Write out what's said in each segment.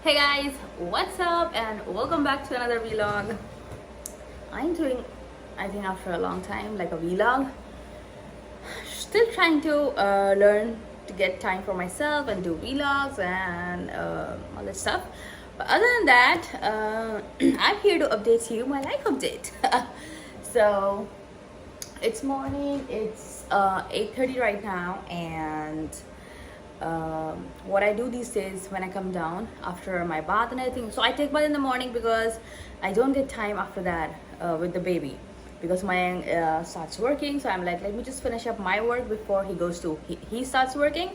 Hey guys, what's up and welcome back to another vlog. I'm doing, I think after a long time, like a vlog. Still trying to learn to get time for myself and do vlogs and all this stuff. But other than that, I'm here to update you my life update. So it's morning, it's 8:30 right now, and what I do these days when I come down after my bath and everything, so I take bath in the morning because I don't get time after that with the baby, because my starts working. So I'm like, let me just finish up my work before he starts working.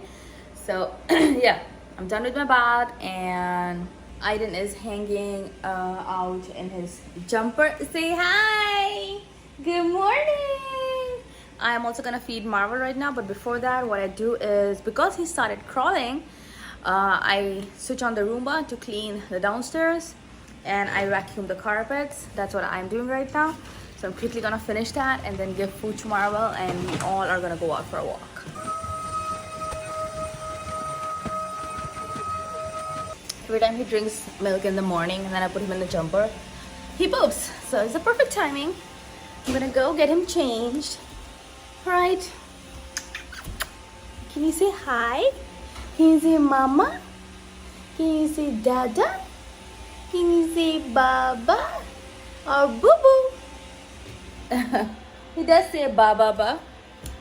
So yeah, I'm done with my bath, and Aiden is hanging out in his jumper. Say hi, good morning. I'm also gonna feed Marvel right now, but before that, what I do is, because he started crawling, I switch on the Roomba to clean the downstairs, and I vacuum the carpets. That's what I'm doing right now. So I'm quickly gonna finish that and then give food to Marvel, and we all are gonna go out for a walk. Every time he drinks milk in the morning and then I put him in the jumper, he poops. So it's the perfect timing. I'm gonna go get him changed. Right? Can you say hi? Can you say mama? Can you say dada? Can you say baba? Or boo boo? He does say ba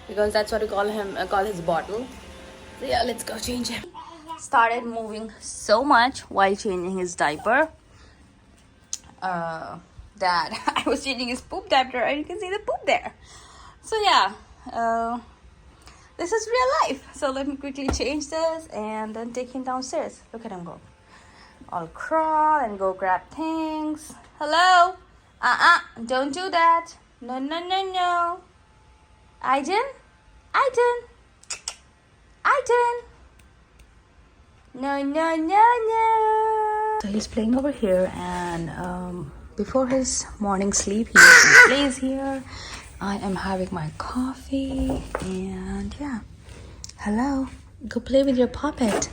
because that's what we call him, call his bottle. So yeah, let's go change him. Started moving so much while changing his diaper that I was changing his poop diaper and you can see the poop there. So yeah, this is real life. So let me quickly change this and then take him downstairs. Look at him go. I'll crawl and go grab things. Hello? Don't do that. No, no, no, no. Aiden? No, no, no, no. So he's playing over here, and before his morning sleep, he usually plays here. I am having my coffee, and yeah. Hello, go play with your puppet.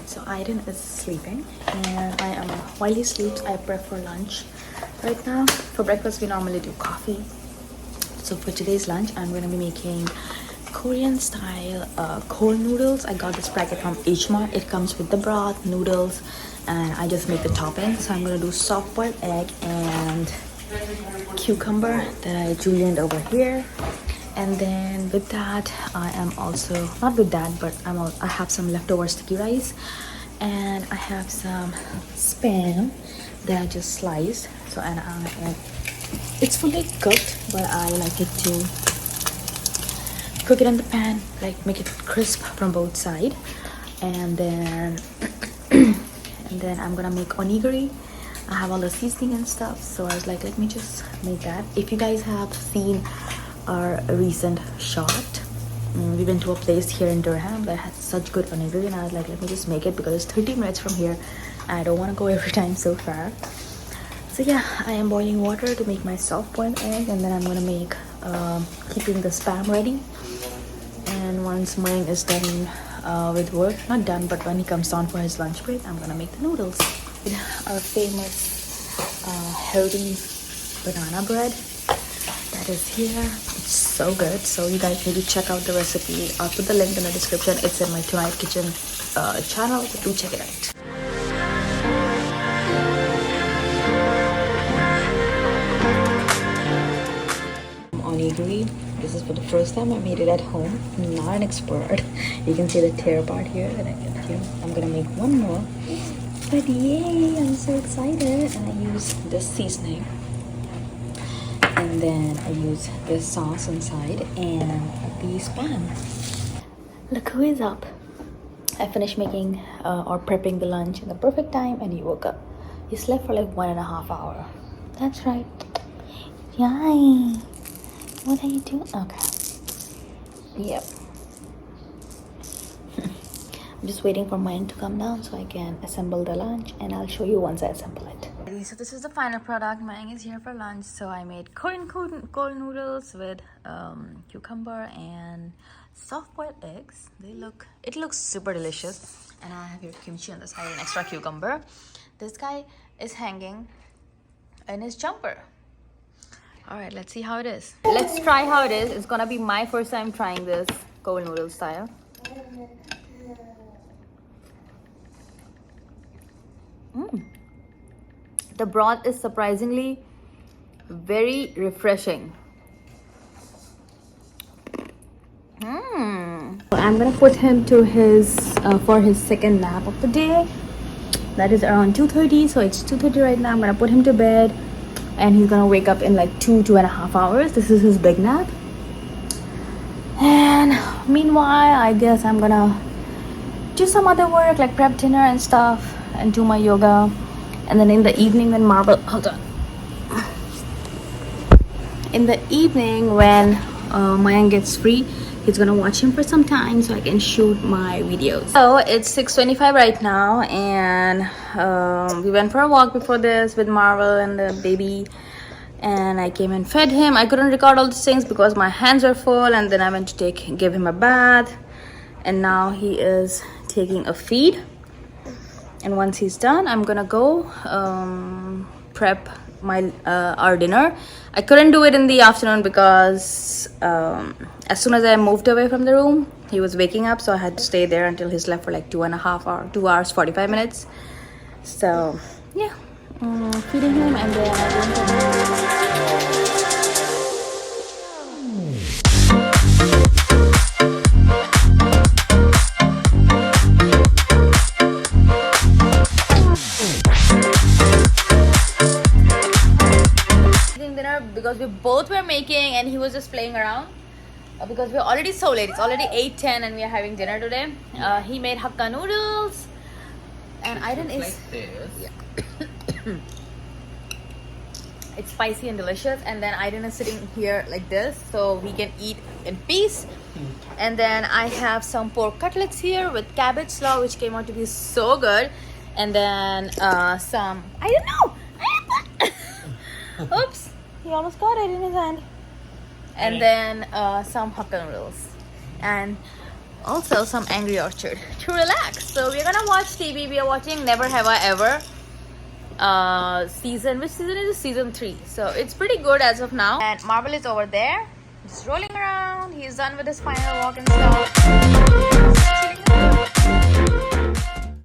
So Aiden is sleeping, and while he sleeps, I prep for lunch. Right now, for breakfast, we normally do coffee. So for today's lunch, I'm going to be making Korean style cold noodles. I got this packet from H-Mart. It comes with the broth, noodles, and I just make the topping. So I'm going to do soft boiled egg and cucumber that I julienned over here. And then with that, I am also, not with that, but I have some leftover sticky rice, and I have some spam that I just sliced. So it's fully cooked, but I like it to cook it in the pan, like make it crisp from both sides. And then I'm gonna make onigiri. I have all the seasoning and stuff, so I was like, let me just make that. If you guys have seen our recent shot, we went to a place here in Durham that had such good onigiri, and I was like, let me just make it because it's 30 minutes from here. I don't want to go every time so far. So yeah, I am boiling water to make my soft boiled egg, and then I'm gonna make keeping the spam ready. And once mine is done with work, not done, but when he comes down for his lunch break, I'm gonna make the noodles with our famous healthy banana bread that is here. It's so good, so you guys need to check out the recipe. I'll put the link in the description. It's in my Tonight Kitchen channel, so do check it out. Onigiri. This is for the first time I made it at home. I'm not an expert. You can see the tear part here that I get here. I'm gonna make one more, but yay, I'm so excited. And I use this seasoning, and then I use this sauce inside and the spam. Look who is up. I finished making or prepping the lunch in the perfect time, and he woke up. He slept for like 1.5 hours. That's right. Yay. What are you doing? Okay. Yep. I'm just waiting for mine to come down so I can assemble the lunch, and I'll show you once I assemble it. So this is the final product. Mine is here for lunch. So I made Korean cold noodles with cucumber and soft-boiled eggs. It looks super delicious. And I have here kimchi on the side and extra cucumber. This guy is hanging in his jumper. All right, let's see how it is. Let's try how it is. It's gonna be my first time trying this cold noodle style. The broth is surprisingly very refreshing. I'm gonna put him to his for his second nap of the day. That is around 2:30, so it's 2:30 right now. I'm gonna put him to bed, and he's gonna wake up in like 2.5 hours. This is his big nap. And meanwhile, I guess I'm gonna do some other work like prep dinner and stuff and do my yoga. And then in the evening when in the evening when Mayank gets free, he's gonna watch him for some time so I can shoot my videos. So it's 6:25 right now, and we went for a walk before this with Marvel and the baby, and I came and fed him. I couldn't record all these things because my hands were full, and then I went to give him a bath, and now he is taking a feed. And once he's done, I'm gonna go prep our dinner. I couldn't do it in the afternoon because as soon as I moved away from the room, he was waking up, so I had to stay there until he slept for like 2 hours 45 minutes. So yeah, feeding him, and then because we both were making, and he was just playing around because we're already so late. It's already 8:10 and we are having dinner today. He made hakka noodles, and Aiden is like this. Yeah. It's spicy and delicious, and then Aiden is sitting here like this so we can eat in peace. And then I have some pork cutlets here with cabbage slaw, which came out to be so good. And then some, I don't know. Oops. He almost got it in his hand. And then some hakka noodles. And also some Angry Orchard to relax. So we're gonna watch TV. We are watching Never Have I Ever. Which season is it? Season 3. So it's pretty good as of now. And Marvel is over there, just rolling around. He's done with his final walk and stuff.